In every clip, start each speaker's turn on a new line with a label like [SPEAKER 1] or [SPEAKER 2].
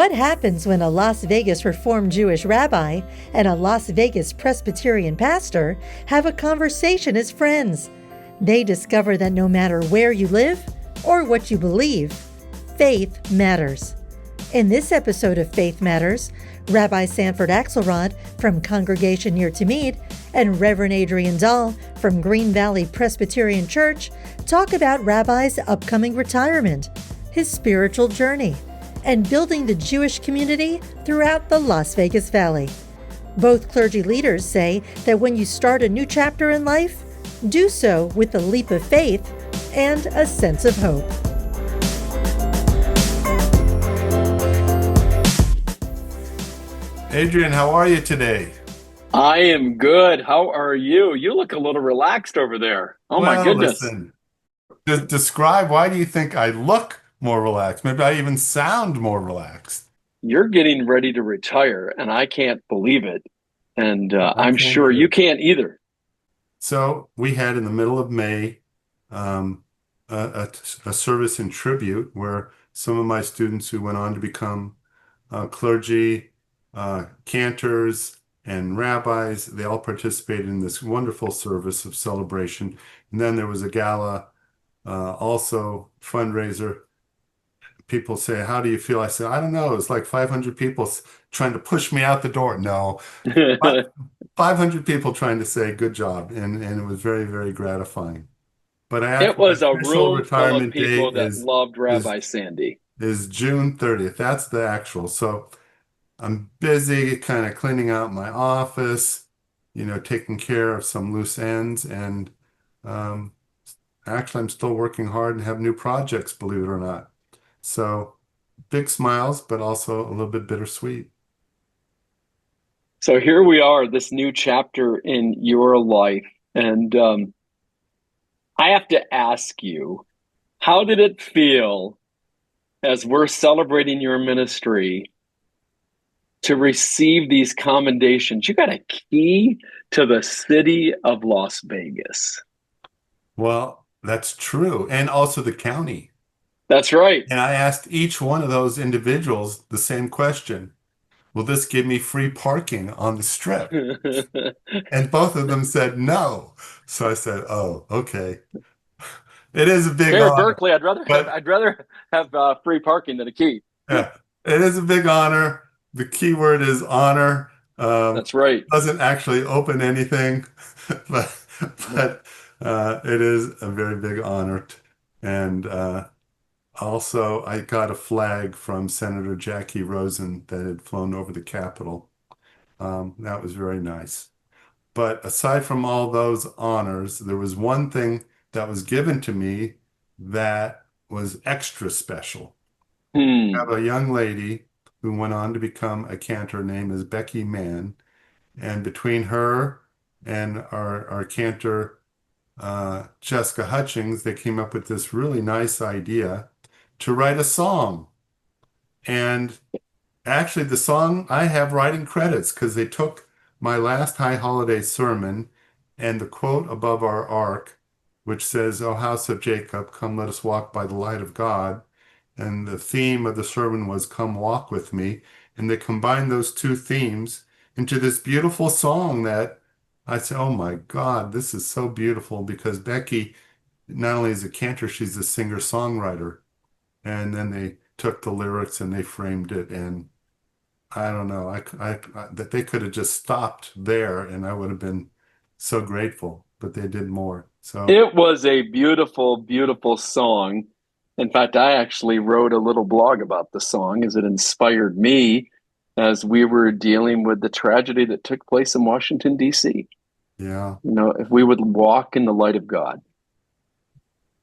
[SPEAKER 1] What happens when a Las Vegas Reformed Jewish rabbi and a Las Vegas Presbyterian pastor have a conversation as friends? They discover that no matter where you live or what you believe, faith matters. In this episode of Faith Matters, Rabbi Sanford Akselrad from Congregation near Tamid and Reverend Adrian from Green Valley Presbyterian Church talk about Rabbi's upcoming retirement, his spiritual journey, and building the Jewish community throughout the Las Vegas Valley. Both clergy leaders say that when you start a new chapter in life, do so with a leap of faith and a sense of hope.
[SPEAKER 2] Adrian, how are you today?
[SPEAKER 3] I am good. How are you? You look a little relaxed over there. My goodness.
[SPEAKER 2] Listen, describe, why do you think I look more relaxed? Maybe I even sound more relaxed.
[SPEAKER 3] You're getting ready to retire, and I can't believe it. And I'm sure you can't either.
[SPEAKER 2] So we had in the middle of May a service in tribute where some of my students who went on to become clergy, cantors, and rabbis, they all participated in this wonderful service of celebration. And then there was a gala, also fundraiser. People say, how do you feel? I said, I don't know. It's like 500 people trying to push me out the door. No, 500 people trying to say good job. And it was very, very gratifying. But
[SPEAKER 3] it was a room full of
[SPEAKER 2] date
[SPEAKER 3] people that loved Rabbi Sandy.
[SPEAKER 2] Is June 30th. That's the actual. So I'm busy kind of cleaning out my office, taking care of some loose ends. And actually, I'm still working hard and have new projects, believe it or not. So big smiles, but also a little bit bittersweet.
[SPEAKER 3] So here we are, this new chapter in your life. And I have to ask you, how did it feel as we're celebrating your ministry to receive these commendations? You got a key to the city of Las Vegas.
[SPEAKER 2] Well, that's true. And also the county.
[SPEAKER 3] That's right.
[SPEAKER 2] And I asked each one of those individuals the same question. Will this give me free parking on the strip? And both of them said no. So I said, oh, okay. It is a big honor.
[SPEAKER 3] Berkeley, I'd rather have free parking than a key.
[SPEAKER 2] Yeah, it is a big honor. The key word is honor.
[SPEAKER 3] That's right.
[SPEAKER 2] It doesn't actually open anything, but it is a very big honor. And also, I got a flag from Senator Jackie Rosen that had flown over the Capitol. That was very nice. But aside from all those honors, there was one thing that was given to me that was extra special. I have a young lady who went on to become a cantor named Becky Mann. And between her and our cantor, Jessica Hutchings, they came up with this really nice idea to write a song. And actually the song, I have writing credits because they took my last high holiday sermon and the quote above our ark, which says, "O house of Jacob, come let us walk by the light of God." And the theme of the sermon was "Come walk with me." And they combined those two themes into this beautiful song that I said, oh my God, this is so beautiful, because Becky not only is a cantor, she's a singer-songwriter. And then they took the lyrics and they framed it. And I don't know, that they could have just stopped there and I would have been so grateful, but they did more. So
[SPEAKER 3] it was a beautiful, beautiful song. In fact, I actually wrote a little blog about the song as it inspired me as we were dealing with the tragedy that took place in Washington, D.C.
[SPEAKER 2] Yeah.
[SPEAKER 3] If we would walk in the light of God.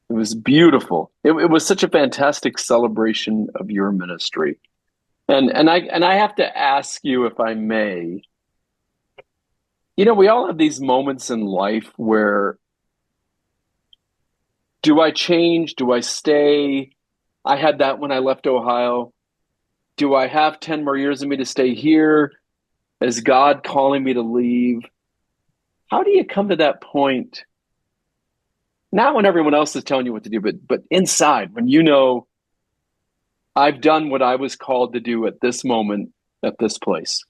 [SPEAKER 3] It was beautiful. It was such a fantastic celebration of your ministry. And I have to ask you, if I may, we all have these moments in life where, do I change? Do I stay? I had that when I left Ohio. Do I have 10 more years in me to stay here? Is God calling me to leave? How do you come to that point? Not when everyone else is telling you what to do, but inside, when I've done what I was called to do at this moment, at this place.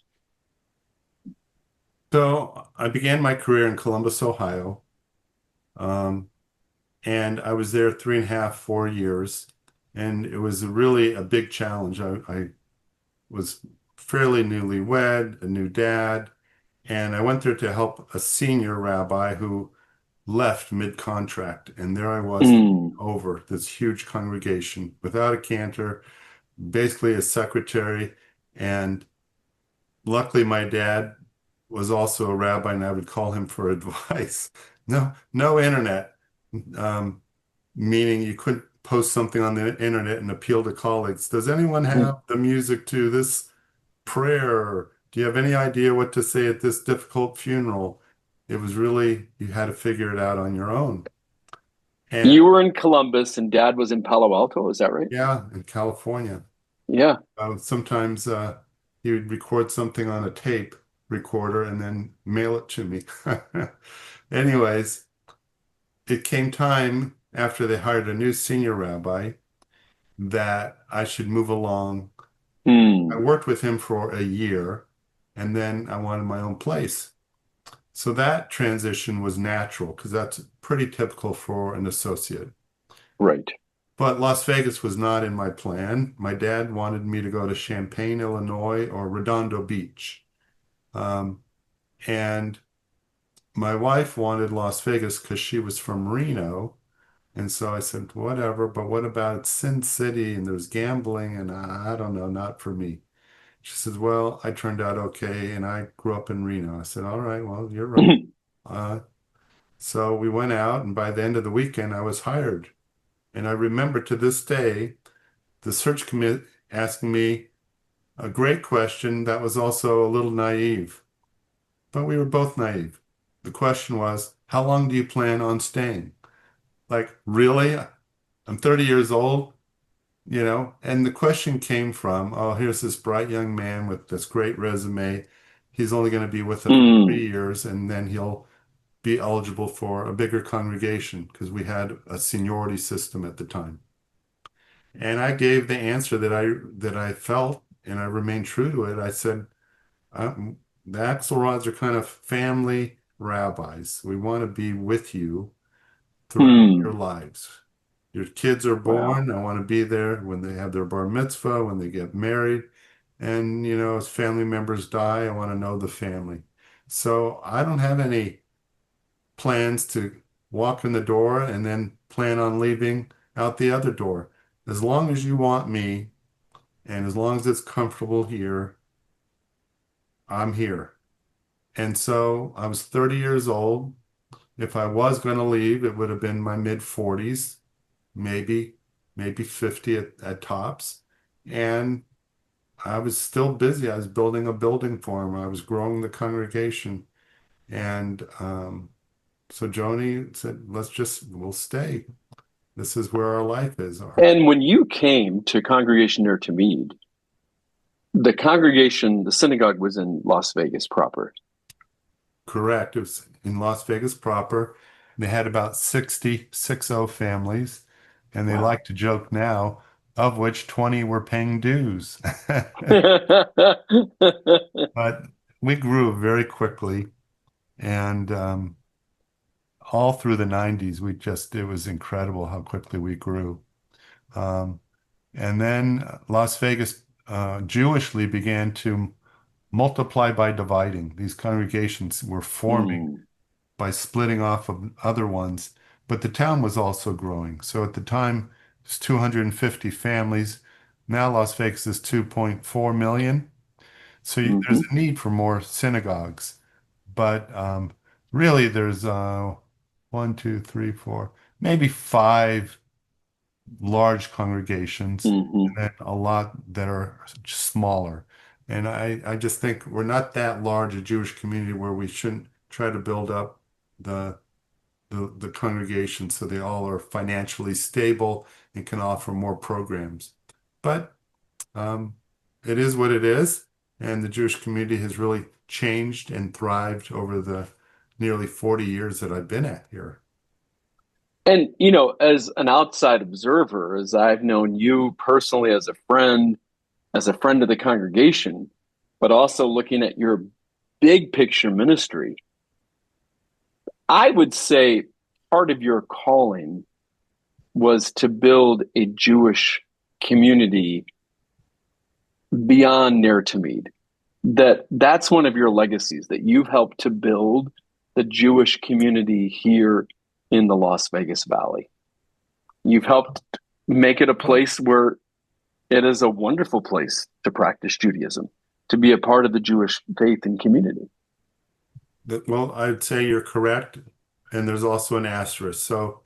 [SPEAKER 2] So I began my career in Columbus, Ohio, um, and I was there 3.5, 4 years, and it was really a big challenge. I was fairly newlywed, a new dad, and I went there to help a senior rabbi who left mid-contract, and there I was
[SPEAKER 3] Mm.
[SPEAKER 2] over this huge congregation without a cantor, basically a secretary, and luckily my dad was also a rabbi, and I would call him for advice. No internet, um, meaning you couldn't post something on the internet and appeal to colleagues. Does anyone
[SPEAKER 3] Mm.
[SPEAKER 2] have the music to this prayer? Do you have any idea what to say at this difficult funeral? It was really, you had to figure it out on your own. And
[SPEAKER 3] You were in Columbus and Dad was in Palo Alto, is that right?
[SPEAKER 2] yeah, in California,
[SPEAKER 3] Yeah.
[SPEAKER 2] sometimes he would record something on a tape recorder and then mail it to me. Anyways, it came time after they hired a new senior rabbi that I should move along. I
[SPEAKER 3] Mm.
[SPEAKER 2] worked with him for a year and then I wanted my own place. So that transition was natural because that's pretty typical for an associate.
[SPEAKER 3] Right.
[SPEAKER 2] But Las Vegas was not in my plan. My dad wanted me to go to Champaign, Illinois, or Redondo Beach. Um, and my wife wanted Las Vegas because she was from Reno. And so I said, whatever, but what about Sin City and there's gambling and I don't know, not for me. She says, well, I turned out okay and I grew up in Reno. I said, all right, well, you're right. Uh, so we went out and by the end of the weekend, I was hired. And I remember to this day, the search committee asking me a great question that was also a little naive, but we were both naive. The question was, how long do you plan on staying? Like, really? I'm 30 years old, and the question came from, oh, here's this bright young man with this great resume. He's only going to be with us for
[SPEAKER 3] Mm.
[SPEAKER 2] 3 years, and then he'll be eligible for a bigger congregation because we had a seniority system at the time. And I gave the answer that I felt, and I remained true to it. I said, the Akselrads are kind of family rabbis. We want to be with you throughout your
[SPEAKER 3] Mm.
[SPEAKER 2] lives. Your kids are
[SPEAKER 3] Wow.
[SPEAKER 2] born. I want to be there when they have their bar mitzvah, when they get married. And, as family members die, I want to know the family. So I don't have any plans to walk in the door and then plan on leaving out the other door. As long as you want me and as long as it's comfortable here, I'm here. And so I was 30 years old. If I was going to leave, it would have been my mid 40s, maybe 50 at tops. And I was still busy. I was building a building for him. I was growing the congregation. And so Joni said, we'll stay. This is where our life is.
[SPEAKER 3] And when you came to congregation near Tamid, the congregation, the synagogue was in Las Vegas proper.
[SPEAKER 2] Correct. It was in Las Vegas proper. They had about 60 families, and they
[SPEAKER 3] Wow.
[SPEAKER 2] like to joke now, of which 20 were paying dues. But we grew very quickly, and all through the 90s, it was incredible how quickly we grew. Um, and then Las Vegas Jewishly began to multiply by dividing. These congregations were forming
[SPEAKER 3] Mm.
[SPEAKER 2] by splitting off of other ones, but the town was also growing. So at the time, it was 250 families. Now Las Vegas is 2.4 million. So there's
[SPEAKER 3] Hmm.
[SPEAKER 2] a need for more synagogues. But really, there's one, two, three, four, maybe five large congregations,
[SPEAKER 3] Hmm.
[SPEAKER 2] and then a lot that are smaller. And I just think we're not that large a Jewish community where we shouldn't try to build up the the congregation so they all are financially stable and can offer more programs. But um, it is what it is, and the Jewish community has really changed and thrived over the nearly 40 years that I've been at here.
[SPEAKER 3] And, as an outside observer, as I've known you personally as a friend of the congregation, but also looking at your big picture ministry, I would say part of your calling was to build a Jewish community beyond near Tamid. That's one of your legacies, that you've helped to build the Jewish community here in the Las Vegas Valley. You've helped make it a place where it is a wonderful place to practice Judaism, to be a part of the Jewish faith and community.
[SPEAKER 2] Well, I'd say you're correct, and there's also an asterisk. So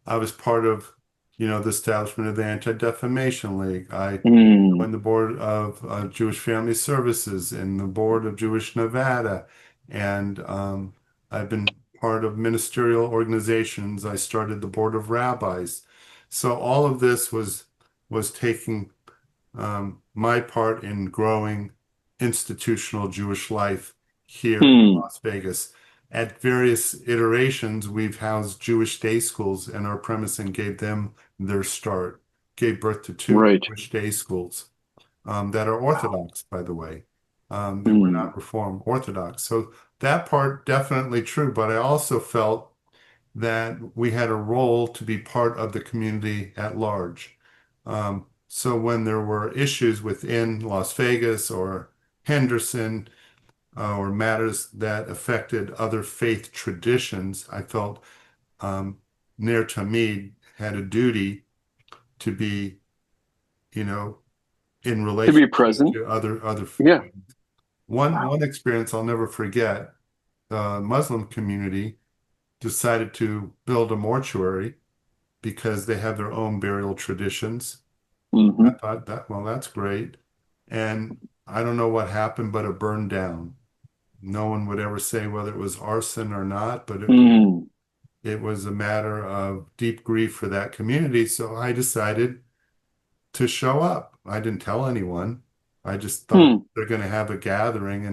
[SPEAKER 2] I was part of, the establishment of the Anti-Defamation League. I
[SPEAKER 3] Mm,
[SPEAKER 2] on the board of Jewish Family Services and the board of Jewish Nevada, and I've been part of ministerial organizations. I started the board of rabbis. So all of this was taking my part in growing institutional Jewish life here in
[SPEAKER 3] mm,
[SPEAKER 2] Las Vegas. At various iterations, we've housed Jewish day schools in our premise and gave them their start, gave birth to two
[SPEAKER 3] right.
[SPEAKER 2] Jewish day schools that are Orthodox, by the way. They were
[SPEAKER 3] Mm,
[SPEAKER 2] not Reform Orthodox. So that part definitely true, but I also felt that we had a role to be part of the community at large. So when there were issues within Las Vegas or Henderson or matters that affected other faith traditions, I felt Ner Tamid had a duty to be, you know, in
[SPEAKER 3] to be
[SPEAKER 2] relationship
[SPEAKER 3] present.
[SPEAKER 2] to other.
[SPEAKER 3] Yeah.
[SPEAKER 2] One experience I'll never forget. The Muslim community decided to build a mortuary because they have their own burial traditions. I
[SPEAKER 3] Hmm.
[SPEAKER 2] thought that, well, that's great. And I don't know what happened, but it burned down. No one would ever say whether it was arson or not, but
[SPEAKER 3] Mm,
[SPEAKER 2] it was a matter of deep grief for that community. So I decided to show up. I didn't tell anyone. I just thought
[SPEAKER 3] mm,
[SPEAKER 2] they're going to have a gathering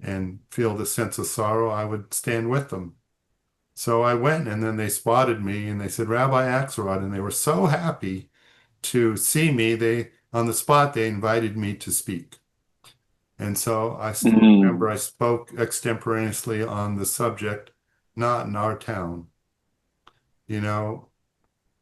[SPEAKER 2] and feel the sense of sorrow. I would stand with them. So I went, and then they spotted me and they said, Rabbi Akselrad, and they were so happy to see me. They, on the spot, they invited me to speak. And so I still remember
[SPEAKER 3] mm,
[SPEAKER 2] I spoke extemporaneously on the subject, not in our town. You know,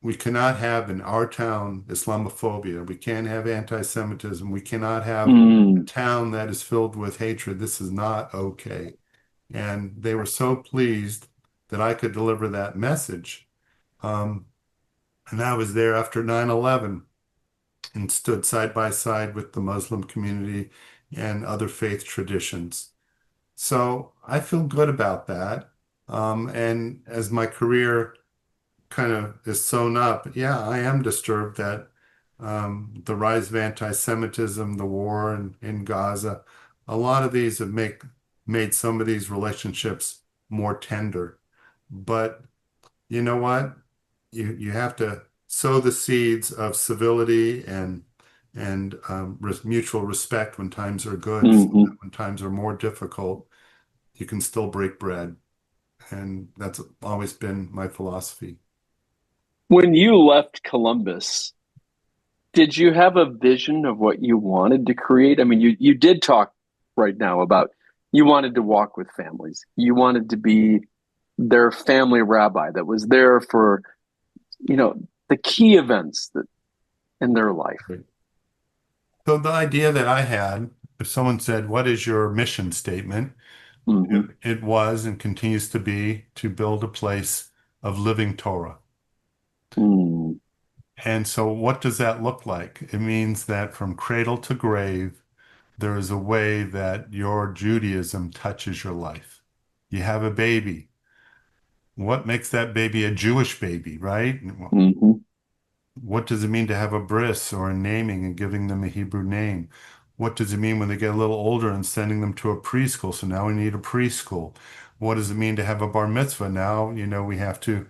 [SPEAKER 2] we cannot have in our town Islamophobia. We can't have anti-Semitism. We cannot have a
[SPEAKER 3] mm,
[SPEAKER 2] town that is filled with hatred. This is not okay. And they were so pleased that I could deliver that message. Um, and I was there after 9/11 and stood side by side with the Muslim community and other faith traditions. So I feel good about that. And as my career kind of is sewn up, yeah, I am disturbed that the rise of anti-Semitism, the war in Gaza, a lot of these have made some of these relationships more tender. But you know what? You have to sow the seeds of civility and mutual respect when times are good, so that
[SPEAKER 3] hmm.
[SPEAKER 2] when times are more difficult, you can still break bread. And that's always been my philosophy.
[SPEAKER 3] When you left Columbus, did you have a vision of what you wanted to create? I mean, you did talk right now about you wanted to walk with families. You wanted to be their family rabbi that was there for, you know, the key events that in their life.
[SPEAKER 2] Right. So the idea that I had, if someone said, "What is your mission statement?"
[SPEAKER 3] Hmm.
[SPEAKER 2] It was and continues to be to build a place of living Torah.
[SPEAKER 3] Mm,
[SPEAKER 2] And so, what does that look like? It means that from cradle to grave, there is a way that your Judaism touches your life. You have a baby. What makes that baby a Jewish baby, right?
[SPEAKER 3] hmm.
[SPEAKER 2] What does it mean to have a bris or a naming and giving them a Hebrew name? What does it mean when they get a little older and sending them to a preschool? So now we need a preschool. What does it mean to have a bar mitzvah? Now, we have to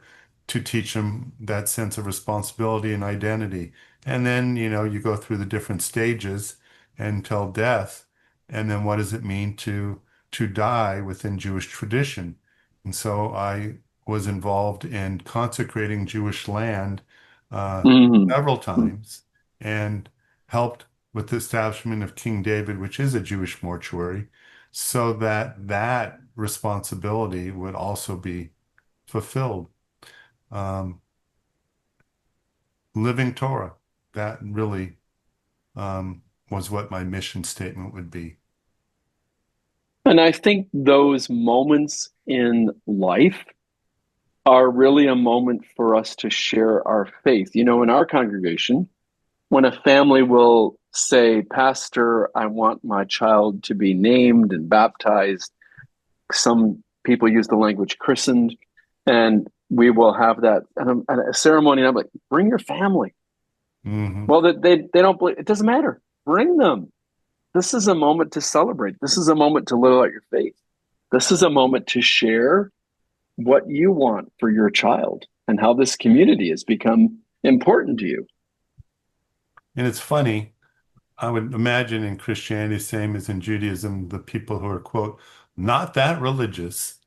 [SPEAKER 2] teach them that sense of responsibility and identity. And then, you go through the different stages until death. And then what does it mean to die within Jewish tradition? And so I was involved in consecrating Jewish land
[SPEAKER 3] Mm.
[SPEAKER 2] several times and helped with the establishment of King David, which is a Jewish mortuary, so that that responsibility would also be fulfilled. Um, Living Torah, that really was what my mission statement would be.
[SPEAKER 3] And I think those moments in life are really a moment for us to share our faith. You know, in our congregation, when a family will say, Pastor, I want my child to be named and baptized, some people use the language christened, and we will have that at a ceremony. And I'm like, bring your family.
[SPEAKER 2] Hmm.
[SPEAKER 3] Well, they don't believe, it doesn't matter. Bring them. This is a moment to celebrate. This is a moment to live out your faith. This is a moment to share what you want for your child and how this community has become important to you.
[SPEAKER 2] And it's funny, I would imagine in Christianity, same as in Judaism, the people who are, quote, not that religious,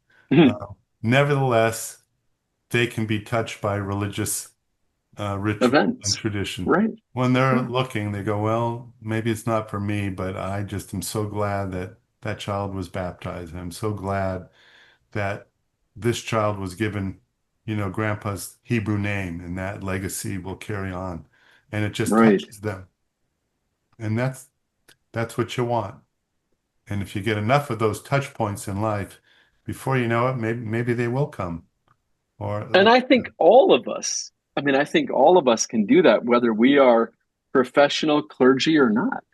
[SPEAKER 2] nevertheless, they can be touched by religious ritual and
[SPEAKER 3] Events,
[SPEAKER 2] tradition.
[SPEAKER 3] right?
[SPEAKER 2] When they're
[SPEAKER 3] Yeah.
[SPEAKER 2] looking, they go, well, maybe it's not for me, but I just am so glad that that child was baptized. I'm so glad that this child was given, grandpa's Hebrew name, and that legacy will carry on. And it just
[SPEAKER 3] Right.
[SPEAKER 2] touches them. And that's what you want. And if you get enough of those touch points in life, before you know it, maybe they will come. Or
[SPEAKER 3] And I think all of us, I think all of us can do that, whether we are professional clergy or not.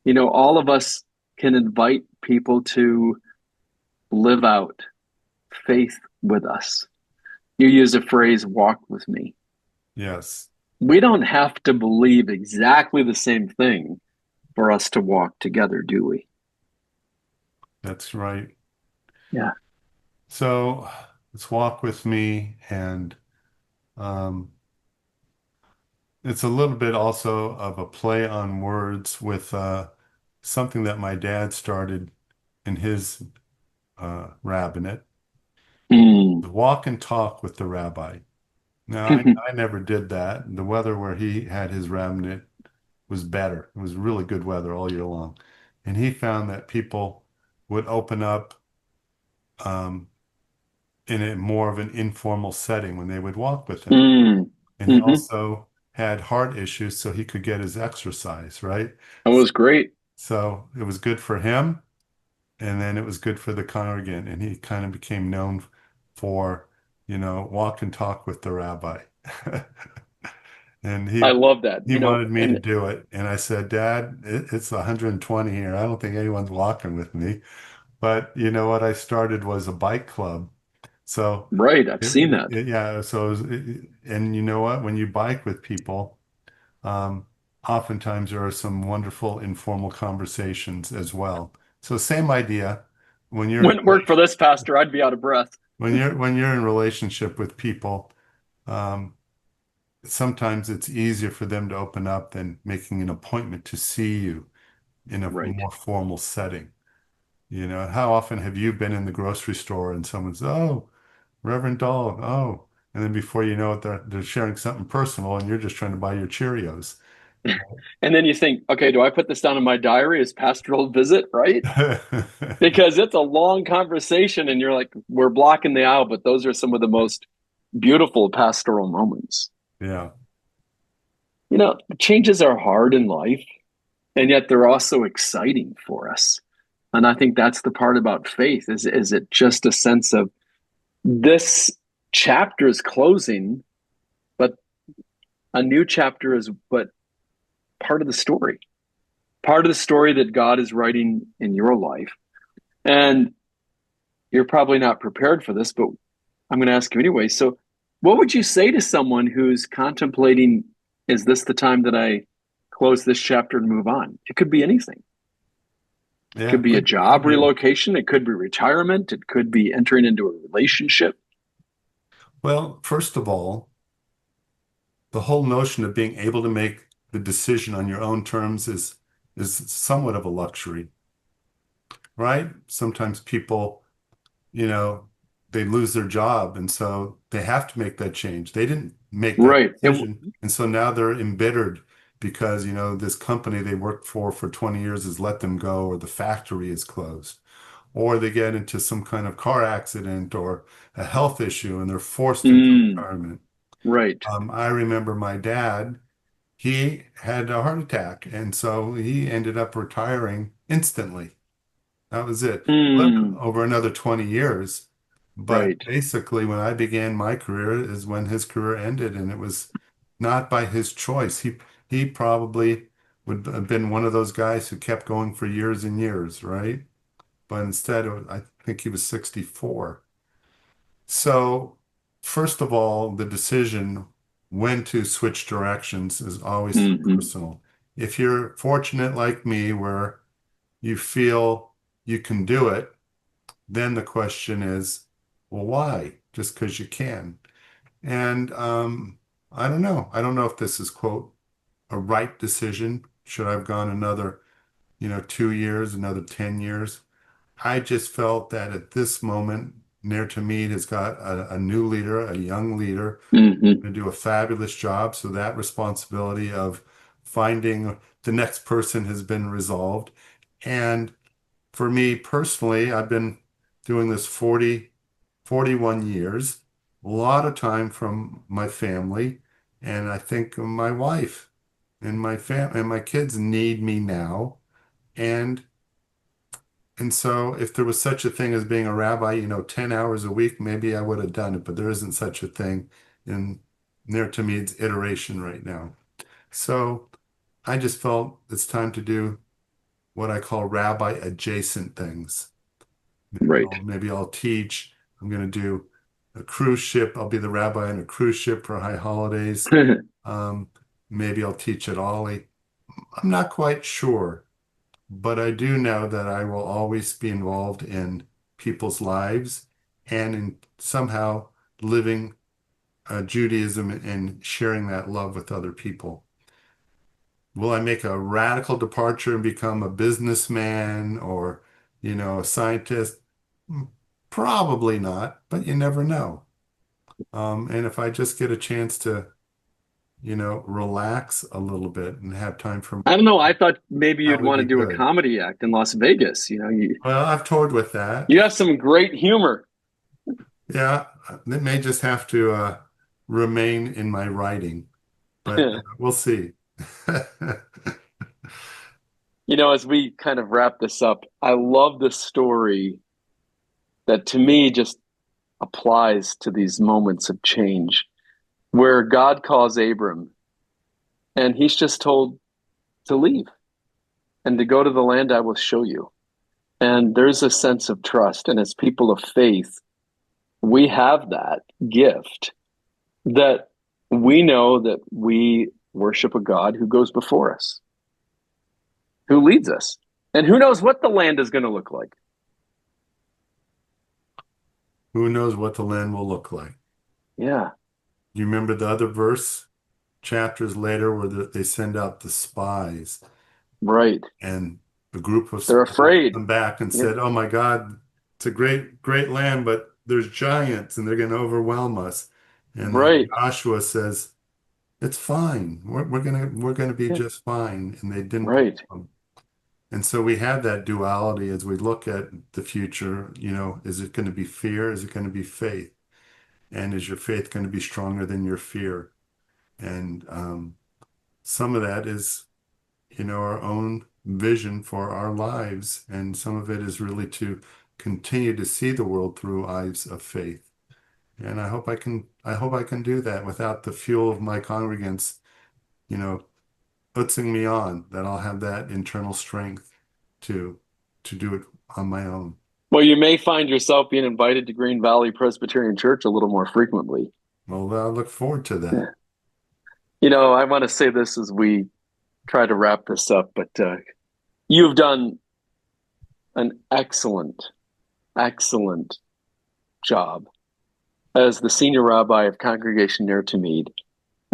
[SPEAKER 3] You know, all of us can invite people to live out faith with us. You use a phrase, walk with me.
[SPEAKER 2] yes,
[SPEAKER 3] We don't have to believe exactly the same thing for us to walk together, do we?
[SPEAKER 2] that's right.
[SPEAKER 3] Yeah.
[SPEAKER 2] So let's walk with me, and um, it's a little bit also of a play on words with something that my dad started in his rabbinate.
[SPEAKER 3] Mm.
[SPEAKER 2] Walk and talk with the rabbi. Now, I never did that. The weather where he had his rabbinate was better. It was really good weather all year long. And he found that people would open up um, in a more of an informal setting when they would walk with him.
[SPEAKER 3] Mm.
[SPEAKER 2] And he
[SPEAKER 3] Hmm.
[SPEAKER 2] also had heart issues, so he could get his exercise, right?
[SPEAKER 3] That was great.
[SPEAKER 2] So it was good for him, and then it was good for the congregant. And he kind of became known for, walk and talk with the rabbi. And
[SPEAKER 3] I love that,
[SPEAKER 2] he
[SPEAKER 3] you know,
[SPEAKER 2] wanted me to
[SPEAKER 3] and
[SPEAKER 2] do it. And I said, Dad, it's 120 here. I don't think anyone's walking with me. But you know what? I started was a bike club. So,
[SPEAKER 3] right, I've seen that.
[SPEAKER 2] yeah. So, and you know what? When you bike with people, um, oftentimes there are some wonderful informal conversations as well. So, same idea. When you're
[SPEAKER 3] Wouldn't work for this pastor, I'd be out of breath.
[SPEAKER 2] when you're in relationship with people, um, sometimes it's easier for them to open up than making an appointment to see you in a
[SPEAKER 3] Right.
[SPEAKER 2] more formal setting. How often have you been in the grocery store and someone's, oh, Reverend Dahl, oh, and then before you know it, they're sharing something personal and you're just trying to buy your Cheerios.
[SPEAKER 3] And then you think, okay, do I put this down in my diary as pastoral visit, right? Because it's a long conversation and you're like, we're blocking the aisle, but those are some of the most beautiful pastoral moments.
[SPEAKER 2] Yeah.
[SPEAKER 3] You know, changes are hard in life, and yet they're also exciting for us. And I think that's the part about faith is it just a sense of this chapter is closing, but a new chapter is but part of the story. Part of the story that God is writing in your life. And you're probably not prepared for this, but I'm going to ask you anyway. So, what would you say to someone who's contemplating, is this the time that I close this chapter and move on? It could be anything. It
[SPEAKER 2] Yeah.
[SPEAKER 3] could be a job relocation. It could be retirement. It could be entering into a relationship.
[SPEAKER 2] Well, first of all, the whole notion of being able to make the decision on your own terms is somewhat of a luxury, right? Sometimes people, you know, they lose their job, and so they have to make that change. They didn't make that
[SPEAKER 3] Right.
[SPEAKER 2] decision, and so now they're embittered because, this company they worked for 20 years has let them go, or the factory is closed, or they get into some kind of car accident or a health issue and they're forced into
[SPEAKER 3] Mm,
[SPEAKER 2] retirement.
[SPEAKER 3] right.
[SPEAKER 2] I remember my dad, he had a heart attack, and so he ended up retiring instantly. That was it. Lived
[SPEAKER 3] Mm,
[SPEAKER 2] over another 20 years. But
[SPEAKER 3] right.
[SPEAKER 2] basically, when I began my career is when his career ended, and it was not by his choice. He probably would have been one of those guys who kept going for years and years, right? But instead, I think he was 64. So, first of all, the decision when to switch directions is always
[SPEAKER 3] Hmm.
[SPEAKER 2] personal. If you're fortunate like me, where you feel you can do it, then the question is, well, why? Just because you can. And I don't know. I don't know if this is, quote, a right decision. Should I have gone another, 2 years, another 10 years? I just felt that at this moment, Nair Tamid has got a new leader, a young leader,
[SPEAKER 3] Hmm.
[SPEAKER 2] going to do a fabulous job. So that responsibility of finding the next person has been resolved. And for me personally, I've been doing this 41 years, a lot of time from my family, and I think my wife and my kids need me now. And so if there was such a thing as being a rabbi, 10 hours a week, maybe I would have done it, but there isn't such a thing in Ner Tamid's iteration right now. So I just felt it's time to do what I call rabbi adjacent things.
[SPEAKER 3] Right.
[SPEAKER 2] Maybe I'll teach. I'm going to do a cruise ship. I'll be the rabbi on a cruise ship for high holidays. Um, Maybe I'll teach at Ollie. I'm not quite sure, but I do know that I will always be involved in people's lives and in somehow living Judaism and sharing that love with other people. Will I make a radical departure and become a businessman or, a scientist? Mm, Probably not, but you never know. And if I just get a chance to, relax a little bit and have time for
[SPEAKER 3] I don't know. I thought maybe
[SPEAKER 2] that
[SPEAKER 3] you'd
[SPEAKER 2] would
[SPEAKER 3] want to
[SPEAKER 2] be
[SPEAKER 3] do a
[SPEAKER 2] good.
[SPEAKER 3] comedy act in Las Vegas.
[SPEAKER 2] Well, I've toured with that.
[SPEAKER 3] You have some great humor.
[SPEAKER 2] Yeah, it may just have to remain in my writing, but we'll see.
[SPEAKER 3] As we kind of wrap this up, I love the story that to me just applies to these moments of change where God calls Abram and he's just told to leave and to go to the land I will show you. And there's a sense of trust. And as people of faith, we have that gift that we know that we worship a God who goes before us, who leads us. And who knows what the land is going to look like.
[SPEAKER 2] Who knows what the land will look like?
[SPEAKER 3] Yeah,
[SPEAKER 2] You remember the other verse, chapters later, where they send out the spies,
[SPEAKER 3] right.
[SPEAKER 2] and a group of
[SPEAKER 3] They're
[SPEAKER 2] spies
[SPEAKER 3] afraid.
[SPEAKER 2] come back and
[SPEAKER 3] Yeah,
[SPEAKER 2] said, "Oh my God, it's a great, great land, but there's giants and they're going to overwhelm us." And then
[SPEAKER 3] right.
[SPEAKER 2] Joshua says, "It's fine. We're gonna be
[SPEAKER 3] Yeah,
[SPEAKER 2] just fine." And they didn't believe
[SPEAKER 3] right.
[SPEAKER 2] him. And so we have that duality as we look at the future. Is it going to be fear? Is it going to be faith? And is your faith going to be stronger than your fear? And some of that is, our own vision for our lives. And some of it is really to continue to see the world through eyes of faith. And I hope I can do that without the fuel of my congregants, you know, putzing me on, that I'll have that internal strength to do it on my own.
[SPEAKER 3] Well, you may find yourself being invited to Green Valley Presbyterian Church a little more frequently.
[SPEAKER 2] Well, I look forward to that.
[SPEAKER 3] Yeah. I want to say this as we try to wrap this up, but you've done an excellent, excellent job as the senior rabbi of Congregation Ner Tamid.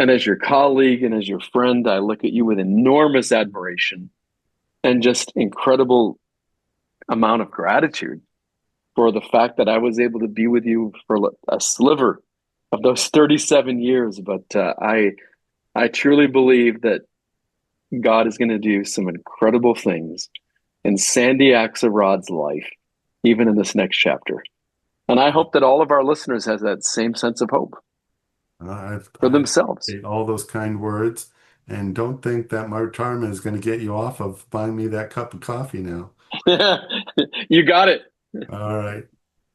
[SPEAKER 3] And as your colleague and as your friend, I look at you with enormous admiration and just incredible amount of gratitude for the fact that I was able to be with you for a sliver of those 37 years. But I truly believe that God is going to do some incredible things in Sandy Akselrad's life, even in this next chapter. And I hope that all of our listeners has that same sense of hope for themselves.
[SPEAKER 2] All those kind words. And don't think that my retirement is going to get you off of buying me that cup of coffee now.
[SPEAKER 3] You got it.
[SPEAKER 2] All right.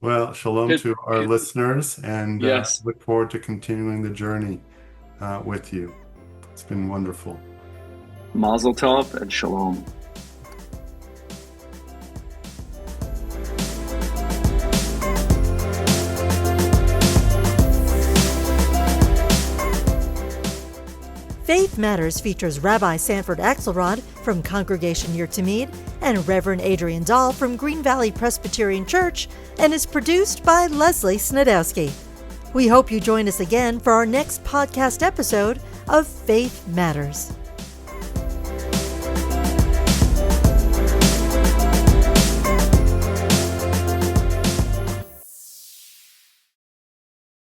[SPEAKER 2] Well, shalom to our listeners, and
[SPEAKER 3] yes.
[SPEAKER 2] Look forward to continuing the journey with you. It's been wonderful.
[SPEAKER 3] Mazel tov and shalom.
[SPEAKER 1] Faith Matters features Rabbi Sanford Akselrad from Congregation near Tamid and Reverend Adrian from Green Valley Presbyterian Church, and is produced by Leslie Snadowsky. We hope you join us again for our next podcast episode of Faith Matters.